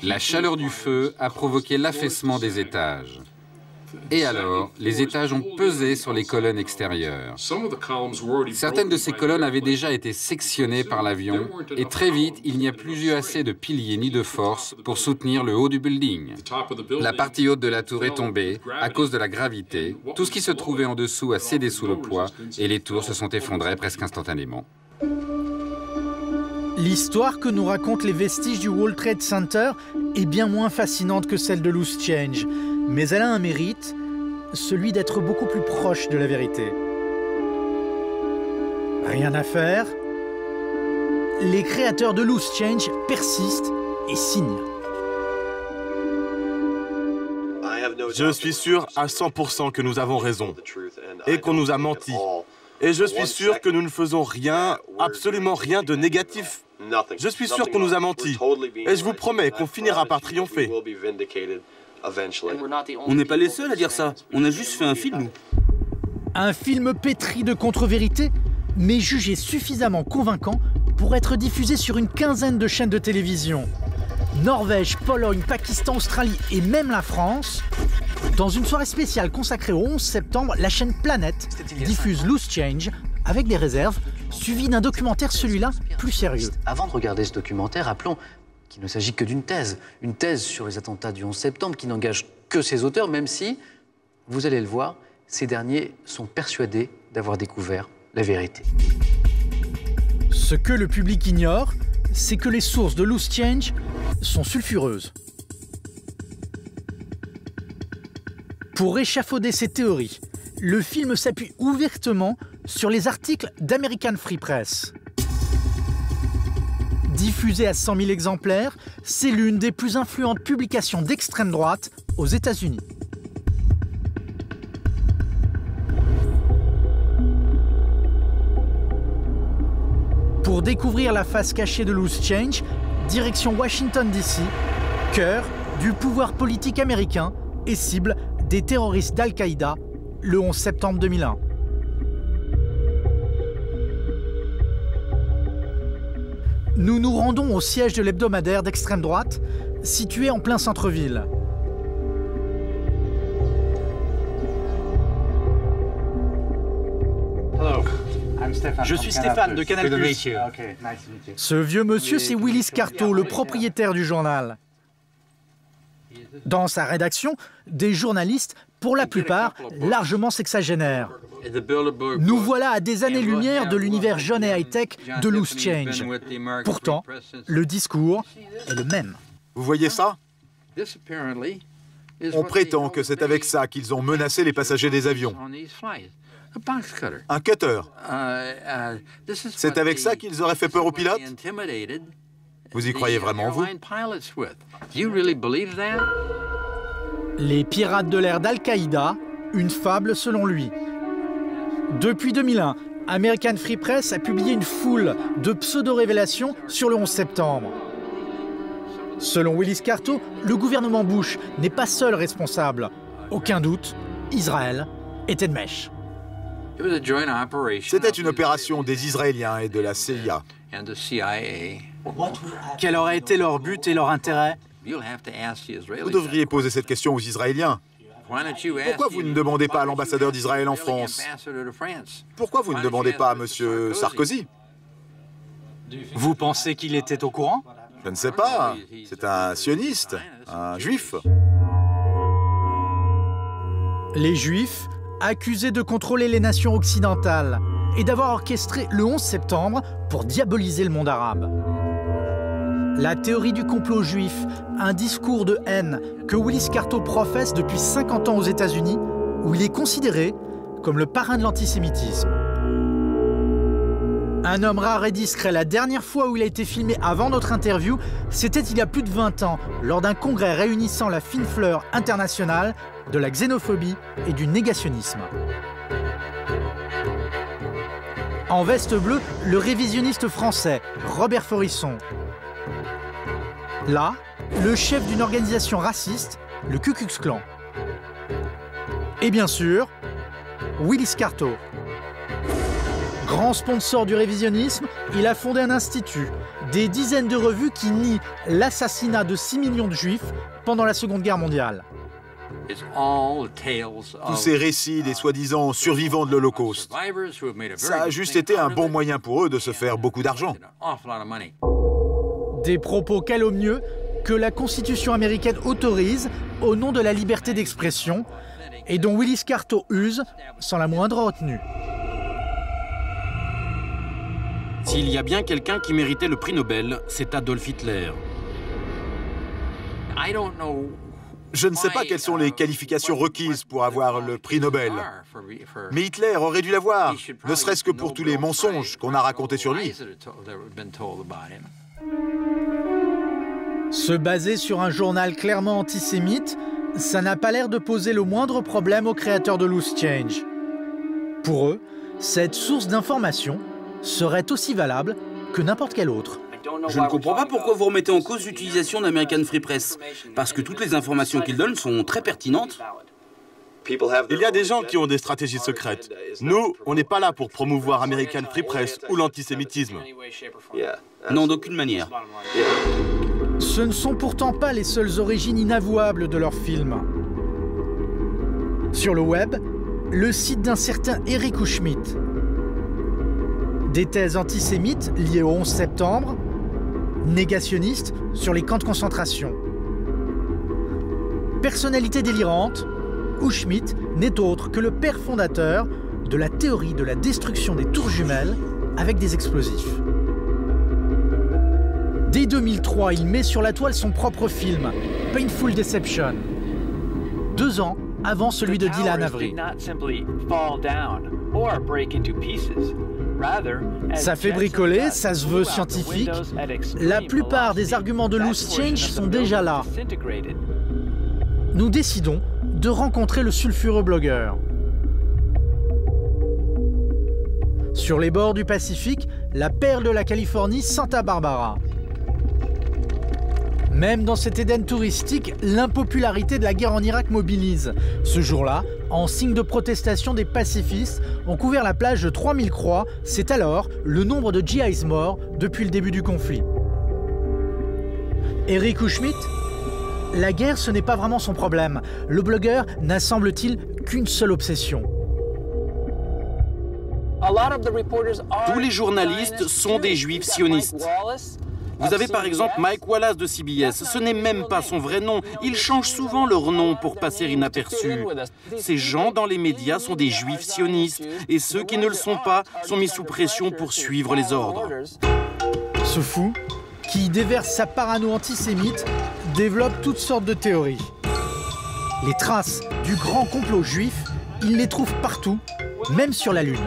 La chaleur du feu a provoqué l'affaissement des étages. Et alors, les étages ont pesé sur les colonnes extérieures. Certaines de ces colonnes avaient déjà été sectionnées par l'avion, et très vite, il n'y a plus eu assez de piliers ni de force pour soutenir le haut du building. La partie haute de la tour est tombée à cause de la gravité. Tout ce qui se trouvait en dessous a cédé sous le poids, et les tours se sont effondrées presque instantanément. L'histoire que nous racontent les vestiges du World Trade Center est bien moins fascinante que celle de Loose Change, mais elle a un mérite, celui d'être beaucoup plus proche de la vérité. Rien à faire, les créateurs de Loose Change persistent et signent. Je suis sûr à 100% que nous avons raison et qu'on nous a menti. Et je suis sûr que nous ne faisons rien, absolument rien de négatif. Je suis sûr qu'on nous a menti. Et je vous promets qu'on finira par triompher. On n'est pas les seuls à dire ça. On a juste fait un film. Un film pétri de contre-vérité, mais jugé suffisamment convaincant pour être diffusé sur une quinzaine de chaînes de télévision. Norvège, Pologne, Pakistan, Australie et même la France. Dans une soirée spéciale consacrée au 11 septembre, la chaîne Planète diffuse Loose Change avec des réserves, suivi d'un documentaire, celui-là, plus sérieux. Avant de regarder ce documentaire, rappelons qu'il ne s'agit que d'une thèse. Une thèse sur les attentats du 11 septembre qui n'engage que ses auteurs, même si, vous allez le voir, ces derniers sont persuadés d'avoir découvert la vérité. Ce que le public ignore, c'est que les sources de Loose Change sont sulfureuses. Pour échafauder ces théories, le film s'appuie ouvertement sur les articles d'American Free Press. Diffusé à 100 000 exemplaires, c'est l'une des plus influentes publications d'extrême droite aux États-Unis. Pour découvrir la face cachée de Loose Change, direction Washington DC, cœur du pouvoir politique américain et cible des terroristes d'Al-Qaïda le 11 septembre 2001. Nous nous rendons au siège de l'hebdomadaire d'extrême droite, situé en plein centre-ville. Je suis Stéphane de Canal+. Ce vieux monsieur, c'est Willis Carto, le propriétaire du journal. Dans sa rédaction, des journalistes, pour la plupart, largement sexagénaires. Nous voilà à des années-lumière de l'univers jeune et high-tech de Loose Change. Pourtant, le discours est le même. Vous voyez ça? On prétend que c'est avec ça qu'ils ont menacé les passagers des avions. Un cutter. C'est avec ça qu'ils auraient fait peur aux pilotes? Vous y croyez vraiment, vous? Les pirates de l'air d'Al-Qaïda, une fable selon lui. Depuis 2001, American Free Press a publié une foule de pseudo-révélations sur le 11 septembre. Selon Willis Carto, le gouvernement Bush n'est pas seul responsable. Aucun doute, Israël était de mèche. C'était une opération des Israéliens et de la CIA. Quel aurait été leur but et leur intérêt? Vous devriez poser cette question aux Israéliens. Pourquoi vous ne demandez pas à l'ambassadeur d'Israël en France? Pourquoi vous ne demandez pas à M. Sarkozy? Vous pensez qu'il était au courant? Je ne sais pas. C'est un sioniste, un juif. Les juifs, accusés de contrôler les nations occidentales et d'avoir orchestré le 11 septembre pour diaboliser le monde arabe. La théorie du complot juif, un discours de haine que Willis Carto professe depuis 50 ans aux États-Unis, où il est considéré comme le parrain de l'antisémitisme. Un homme rare et discret, la dernière fois où il a été filmé avant notre interview, c'était il y a plus de 20 ans, lors d'un congrès réunissant la fine fleur internationale de la xénophobie et du négationnisme. En veste bleue, le révisionniste français Robert Forisson. Là, le chef d'une organisation raciste, le Ku Klux Klan. Et bien sûr, Willis Carto. Grand sponsor du révisionnisme, il a fondé un institut, des dizaines de revues qui nient l'assassinat de 6 millions de juifs pendant la Seconde Guerre mondiale. Tous ces récits des soi-disant survivants de l'Holocauste, ça a juste été un bon moyen pour eux de se faire beaucoup d'argent. Des propos calomnieux que la Constitution américaine autorise au nom de la liberté d'expression et dont Willis Carto use sans la moindre retenue. S'il y a bien quelqu'un qui méritait le prix Nobel, c'est Adolf Hitler. Je ne sais pas quelles sont les qualifications requises pour avoir le prix Nobel. Mais Hitler aurait dû l'avoir, ne serait-ce que pour tous les mensonges qu'on a racontés sur lui. Se baser sur un journal clairement antisémite, ça n'a pas l'air de poser le moindre problème aux créateurs de Loose Change. Pour eux, cette source d'information serait aussi valable que n'importe quelle autre. Je ne comprends pas pourquoi vous remettez en cause l'utilisation d'American Free Press, parce que toutes les informations qu'ils donnent sont très pertinentes. Il y a des gens qui ont des stratégies secrètes. Nous, on n'est pas là pour promouvoir American Free Press ou l'antisémitisme. Non, d'aucune manière. Ce ne sont pourtant pas les seules origines inavouables de leurs films. Sur le web, le site d'un certain Eric Schmidt. Des thèses antisémites liées au 11 septembre, négationnistes sur les camps de concentration. Personnalité délirante, Schmidt n'est autre que le père fondateur de la théorie de la destruction des tours jumelles avec des explosifs. Dès 2003, il met sur la toile son propre film, Painful Deception, 2 ans avant celui de Dylan Avery. Ça fait bricoler, ça se veut scientifique. La plupart des arguments de Loose Change sont déjà là. Nous décidons de rencontrer le sulfureux blogueur. Sur les bords du Pacifique, la perle de la Californie, Santa Barbara. Même dans cet Éden touristique, l'impopularité de la guerre en Irak mobilise. Ce jour-là, en signe de protestation des pacifistes, ont couvert la plage de 3000 croix. C'est alors le nombre de GIs morts depuis le début du conflit. Eric Schmidt, la guerre, ce n'est pas vraiment son problème. Le blogueur n'a, semble-t-il, qu'une seule obsession. Tous les journalistes sont des juifs sionistes. Vous avez par exemple Mike Wallace de CBS. Ce n'est même pas son vrai nom. Ils changent souvent leur nom pour passer inaperçus. Ces gens dans les médias sont des juifs sionistes. Et ceux qui ne le sont pas sont mis sous pression pour suivre les ordres. Ce fou, qui déverse sa parano antisémite, développe toutes sortes de théories. Les traces du grand complot juif, il les trouve partout, même sur la Lune.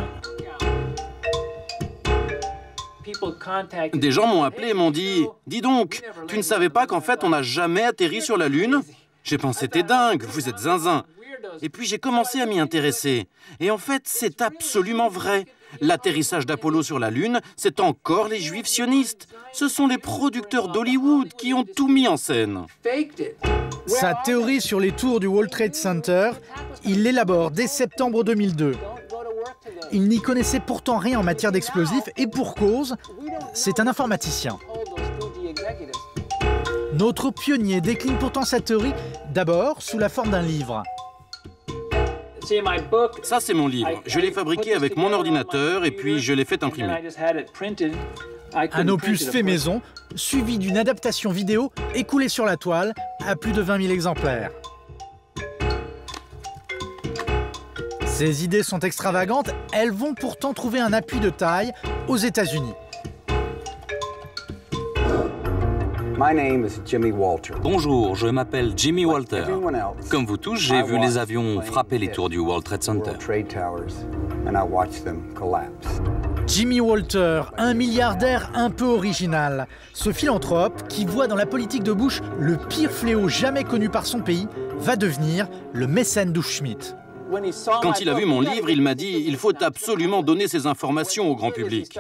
Des gens m'ont appelé et m'ont dit « Dis donc, tu ne savais pas qu'en fait on n'a jamais atterri sur la Lune ?» J'ai pensé « T'es dingue, vous êtes zinzin !» Et puis j'ai commencé à m'y intéresser. Et en fait, c'est absolument vrai. L'atterrissage d'Apollo sur la Lune, c'est encore les juifs sionistes. Ce sont les producteurs d'Hollywood qui ont tout mis en scène. Sa théorie sur les tours du World Trade Center, il l'élabore dès septembre 2002. Il n'y connaissait pourtant rien en matière d'explosifs et pour cause, c'est un informaticien. Notre pionnier décline pourtant sa théorie d'abord sous la forme d'un livre. Ça, c'est mon livre. Je l'ai fabriqué avec mon ordinateur et puis je l'ai fait imprimer. Un opus fait maison, suivi d'une adaptation vidéo écoulée sur la toile à plus de 20 000 exemplaires. Ces idées sont extravagantes, elles vont pourtant trouver un appui de taille aux États-Unis. Bonjour, je m'appelle Jimmy Walter. Comme vous tous, j'ai vu les avions frapper les tours du World Trade Center. Jimmy Walter, un milliardaire un peu original. Ce philanthrope, qui voit dans la politique de Bush le pire fléau jamais connu par son pays, va devenir le mécène d'Schmidt. Quand il a vu mon livre, il m'a dit « Il faut absolument donner ces informations au grand public ».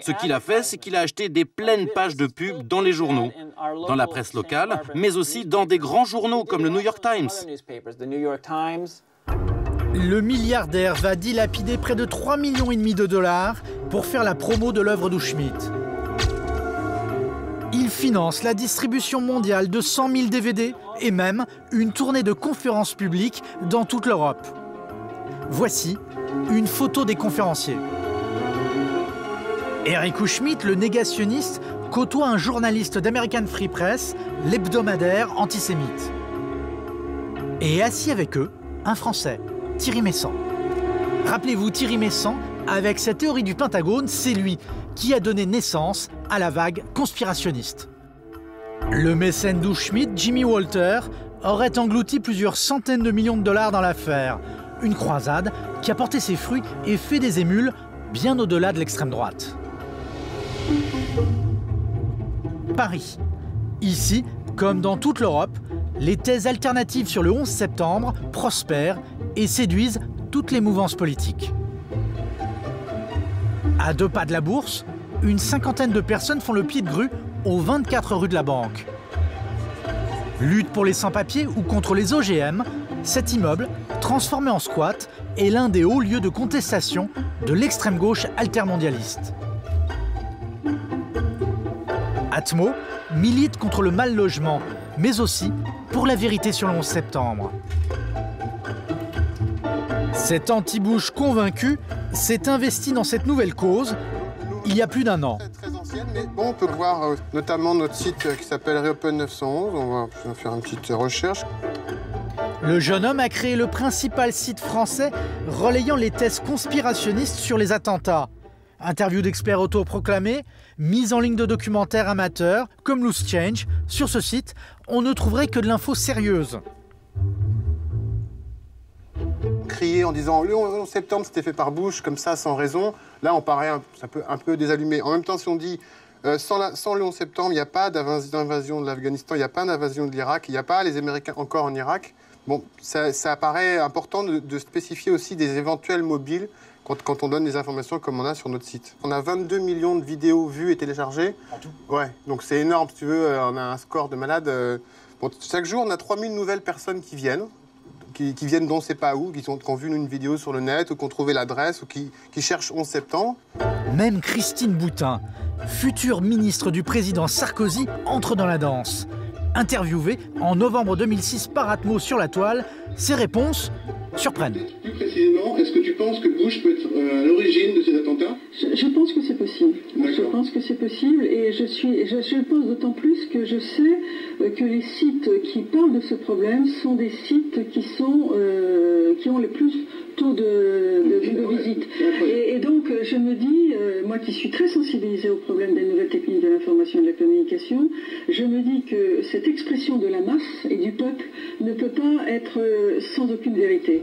Ce qu'il a fait, c'est qu'il a acheté des pleines pages de pubs dans les journaux, dans la presse locale, mais aussi dans des grands journaux comme le New York Times. Le milliardaire va dilapider près de 3,5 millions de dollars pour faire la promo de l'œuvre d'Schmidt. Il finance la distribution mondiale de 100 000 DVD et même une tournée de conférences publiques dans toute l'Europe. Voici une photo des conférenciers. Eric Schmidt, le négationniste, côtoie un journaliste d'American Free Press, l'hebdomadaire antisémite. Et assis avec eux, un Français, Thierry Meyssan. Rappelez-vous, Thierry Meyssan, avec sa théorie du Pentagone, c'est lui qui a donné naissance à la vague conspirationniste. Le mécène d'Schmidt, Jimmy Walter, aurait englouti plusieurs centaines de millions de dollars dans l'affaire. Une croisade qui a porté ses fruits et fait des émules bien au-delà de l'extrême droite. Paris. Ici, comme dans toute l'Europe, les thèses alternatives sur le 11 septembre prospèrent et séduisent toutes les mouvances politiques. À 2 pas de la Bourse, une cinquantaine de personnes font le pied de grue aux 24 rues de la Banque. Lutte pour les sans-papiers ou contre les OGM, cet immeuble, transformé en squat, est l'un des hauts lieux de contestation de l'extrême gauche altermondialiste. Atmo, milite contre le mal logement, mais aussi pour la vérité sur le 11 septembre. Cet anti-Bush convaincu s'est investi dans cette nouvelle cause il y a plus d'1 an. Très ancienne, mais bon, on peut voir notamment notre site qui s'appelle Reopen 911. On va faire une petite recherche. Le jeune homme a créé le principal site français relayant les thèses conspirationnistes sur les attentats. Interviews d'experts autoproclamés, mise en ligne de documentaires amateurs, comme Loose Change. Sur ce site, on ne trouverait que de l'info sérieuse. Crier en disant le 11 septembre c'était fait par Bush, comme ça, sans raison. Là, on paraît ça peut un peu désallumer. En même temps, si on dit sans le 11 septembre, il n'y a pas d'invasion de l'Afghanistan, il n'y a pas d'invasion de l'Irak, il n'y a pas les Américains encore en Irak. Bon, ça paraît important de spécifier aussi des éventuels mobiles quand on donne des informations comme on a sur notre site. On a 22 millions de vidéos vues et téléchargées. En tout ? Ouais, donc c'est énorme, si tu veux, on a un score de malade. Bon, chaque jour, on a 3000 nouvelles personnes qui viennent d'on ne sait pas où, qui ont vu une vidéo sur le net, ou qui ont trouvé l'adresse, ou qui cherchent 11 septembre. Même Christine Boutin, future ministre du président Sarkozy, entre dans la danse. Interviewée en novembre 2006 par Atmo sur la toile, ses réponses surprennent. Plus précisément, est-ce que tu penses que Bush peut être à l'origine de ces attentats ? Je pense que c'est possible. Je pense que c'est possible et je le pense d'autant plus que je sais que les sites qui parlent de ce problème sont des sites qui ont le plus taux de visite. Et donc je me dis, moi qui suis très sensibilisée au problème des nouvelles techniques de l'information et de la communication, je me dis que cette expression de la masse et du peuple ne peut pas être sans aucune vérité.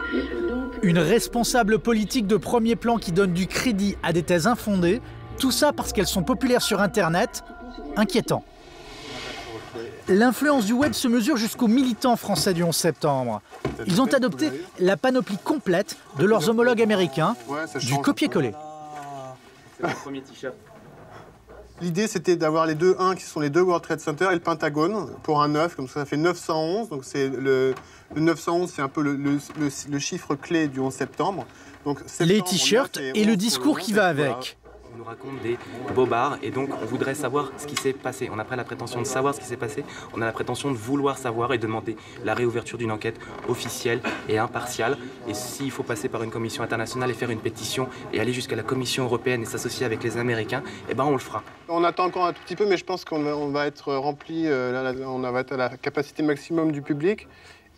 Une responsable politique de premier plan qui donne du crédit à des thèses infondées, tout ça parce qu'elles sont populaires sur Internet, inquiétant. L'influence du web se mesure jusqu'aux militants français du 11 septembre. Ils ont adopté la panoplie complète de leurs homologues américains, du copier-coller. L'idée, c'était d'avoir les deux 1 qui sont les deux World Trade Center et le Pentagone pour un 9, comme ça fait 911. Donc c'est le 911, c'est un peu le chiffre clé du 11 septembre. Donc, les t-shirts et le discours qui va avec. On nous raconte des bobards et donc on voudrait savoir ce qui s'est passé. On n'a pas la prétention de savoir ce qui s'est passé, on a la prétention de vouloir savoir et demander la réouverture d'une enquête officielle et impartiale. Et s'il faut passer par une commission internationale et faire une pétition et aller jusqu'à la Commission européenne et s'associer avec les Américains, eh ben on le fera. On attend encore un tout petit peu, mais je pense qu'on va être rempli, on va être à la capacité maximum du public.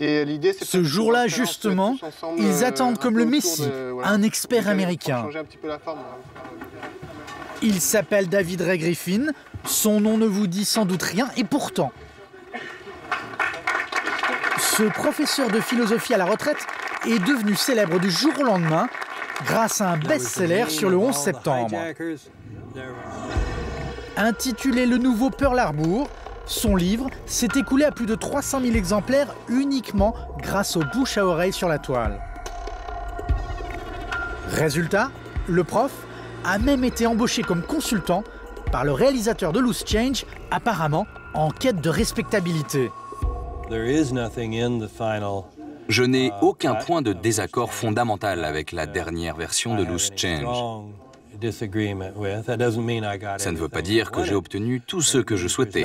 Et l'idée, c'est ce jour-là, justement, ils attendent comme le Messie, un expert américain. Il s'appelle David Ray Griffin, son nom ne vous dit sans doute rien, et pourtant, ce professeur de philosophie à la retraite est devenu célèbre du jour au lendemain grâce à un best-seller sur le 11 septembre. Intitulé Le Nouveau Pearl Harbor, son livre s'est écoulé à plus de 300 000 exemplaires uniquement grâce au bouche à oreille sur la toile. Résultat, le prof a même été embauché comme consultant par le réalisateur de Loose Change, apparemment en quête de respectabilité. Je n'ai aucun point de désaccord fondamental avec la dernière version de Loose Change. Ça ne veut pas dire que j'ai obtenu tout ce que je souhaitais.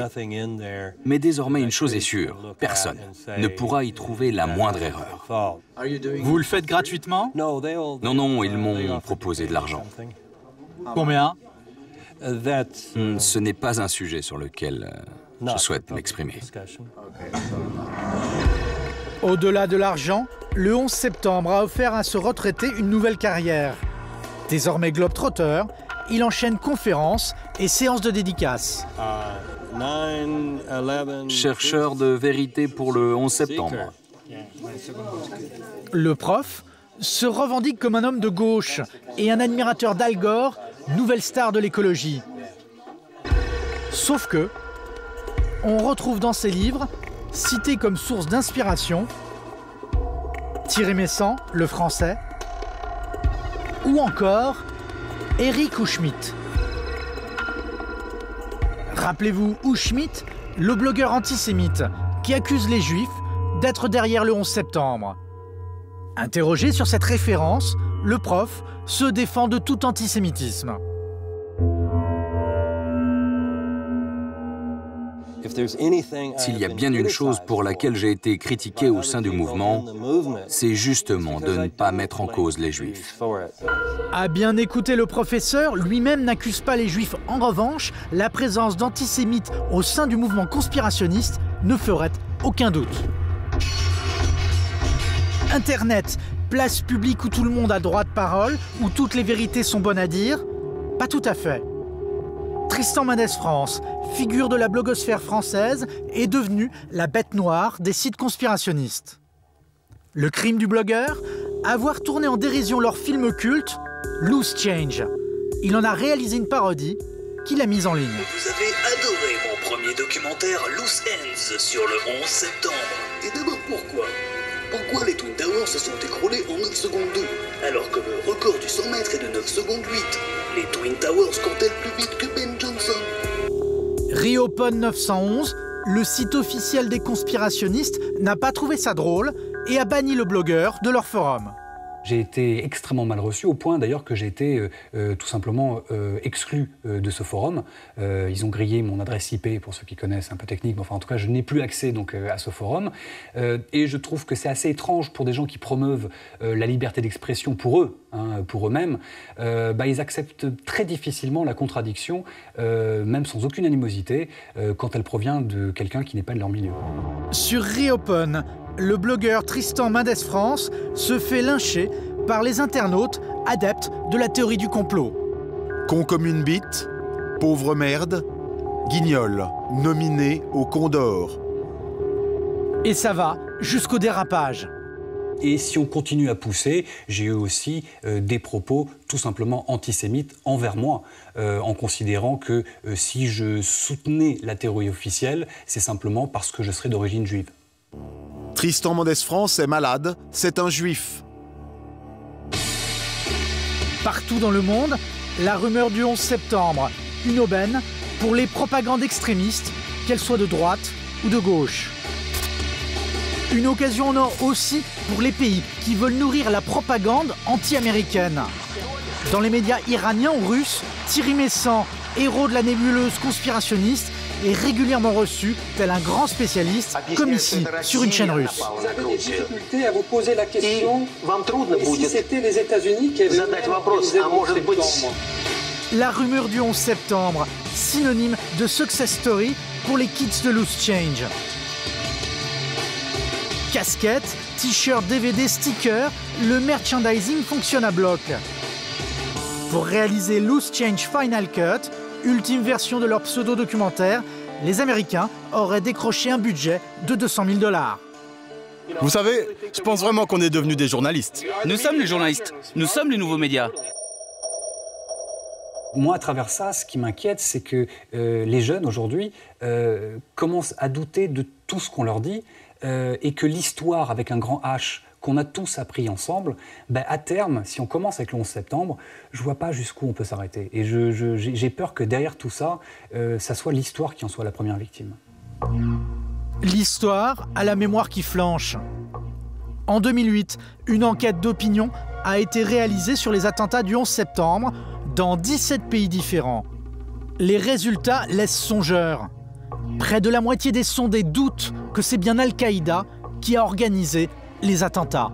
Mais désormais, une chose est sûre, personne ne pourra y trouver la moindre erreur. Vous le faites gratuitement? Non, non, ils m'ont proposé de l'argent. Combien? Ce n'est pas un sujet sur lequel je souhaite m'exprimer. Au-delà de l'argent, le 11 septembre a offert à ce retraité une nouvelle carrière. Désormais globe-trotteur, il enchaîne conférences et séances de dédicaces. Chercheur de vérité pour le 11 septembre. Le prof se revendique comme un homme de gauche et un admirateur d'Al Gore, nouvelle star de l'écologie. Sauf que, on retrouve dans ses livres, cités comme source d'inspiration, Thierry Messant, le français, ou encore Eric Houchemit. Rappelez-vous Houchemit, le blogueur antisémite qui accuse les Juifs d'être derrière le 11 septembre. Interrogé sur cette référence, le prof se défend de tout antisémitisme. S'il y a bien une chose pour laquelle j'ai été critiqué au sein du mouvement, c'est justement de ne pas mettre en cause les Juifs. À bien écouter le professeur, lui-même n'accuse pas les Juifs. En revanche, la présence d'antisémites au sein du mouvement conspirationniste ne ferait aucun doute. Internet, place publique où tout le monde a droit de parole, où toutes les vérités sont bonnes à dire? Pas tout à fait. Tristan Mendès France, figure de la blogosphère française, est devenu la bête noire des sites conspirationnistes. Le crime du blogueur? Avoir tourné en dérision leur film culte, Loose Change. Il en a réalisé une parodie qu'il a mise en ligne. Vous avez adoré mon premier documentaire Loose Ends sur le 11 septembre. Et d'abord pourquoi? Pourquoi les Twin Towers se sont écroulés en 9 secondes 2, alors que le record du 100 mètres est de 9 secondes 8? Les Twin Towers courent-elles plus vite que Ben Johnson? Reopen 911, le site officiel des conspirationnistes, n'a pas trouvé ça drôle et a banni le blogueur de leur forum. J'ai été extrêmement mal reçu, au point d'ailleurs que j'ai été tout simplement exclu de ce forum. Ils ont grillé mon adresse IP, pour ceux qui connaissent, un peu technique, mais enfin en tout cas je n'ai plus accès donc, à ce forum. Et je trouve que c'est assez étrange pour des gens qui promeuvent la liberté d'expression pour eux, hein, pour eux-mêmes. Ils acceptent très difficilement la contradiction, même sans aucune animosité, quand elle provient de quelqu'un qui n'est pas de leur milieu. Sur Reopen, le blogueur Tristan Mendès France se fait lyncher par les internautes adeptes de la théorie du complot. Con comme une bite, pauvre merde, guignol, nominé au Condor. Et ça va jusqu'au dérapage. Et si on continue à pousser, j'ai eu aussi des propos tout simplement antisémites envers moi, en considérant que si je soutenais la théorie officielle, c'est simplement parce que je serais d'origine juive. Tristan Mendès France est malade, c'est un juif. Partout dans le monde, la rumeur du 11 septembre, une aubaine pour les propagandes extrémistes, qu'elles soient de droite ou de gauche. Une occasion en or aussi pour les pays qui veulent nourrir la propagande anti-américaine. Dans les médias iraniens ou russes, Thierry Messant, héros de la nébuleuse conspirationniste, est régulièrement reçu tel un grand spécialiste, comme ici, sur une chaîne russe. Vous avez des difficultés à vous poser la question si c'était les États-Unis qui avaient organisé le 11 septembre. La rumeur du 11 septembre, synonyme de success story pour les kids de Loose Change. Casquettes, t-shirts, DVD, stickers, le merchandising fonctionne à bloc. Pour réaliser Loose Change Final Cut, ultime version de leur pseudo-documentaire, les Américains auraient décroché un budget de 200 000 $. Vous savez, je pense vraiment qu'on est devenus des journalistes. Nous sommes les journalistes, nous sommes les nouveaux médias. Moi, à travers ça, ce qui m'inquiète, c'est que les jeunes, aujourd'hui, commencent à douter de tout ce qu'on leur dit et que l'histoire, avec un grand H, qu'on a tous appris ensemble, à terme, si on commence avec le 11 septembre, je ne vois pas jusqu'où on peut s'arrêter. Et j'ai peur que derrière tout ça, ça soit l'histoire qui en soit la première victime. L'histoire a la mémoire qui flanche. En 2008, une enquête d'opinion a été réalisée sur les attentats du 11 septembre dans 17 pays différents. Les résultats laissent songeurs. Près de la moitié des sondés doutent que c'est bien Al-Qaïda qui a organisé les attentats.